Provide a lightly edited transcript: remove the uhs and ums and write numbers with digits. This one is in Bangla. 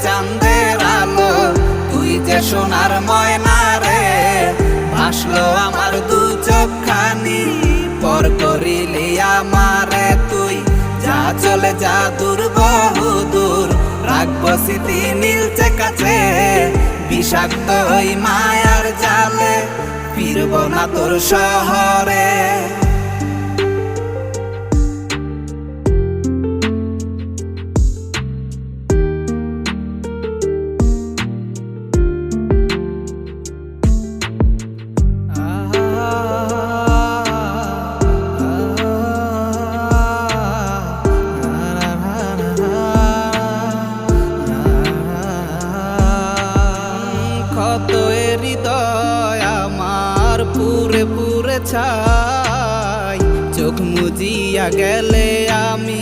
চাঁদের আলো, তুই যে সোনার ময়না রে। ভাসলো আমার দু চোখখানি, পর করিলি আমারে তুই। যা চলে যা দূর বহু দূর, রাখবো স্মৃতি নীলচে কাছে। বিষাক্ত ওই মায়ার জালে, ফিরব না তোর শহরে। কত হৃদয় আমার পুরে পুরে ছাই, চোখ মুজিয়া গেলে আমি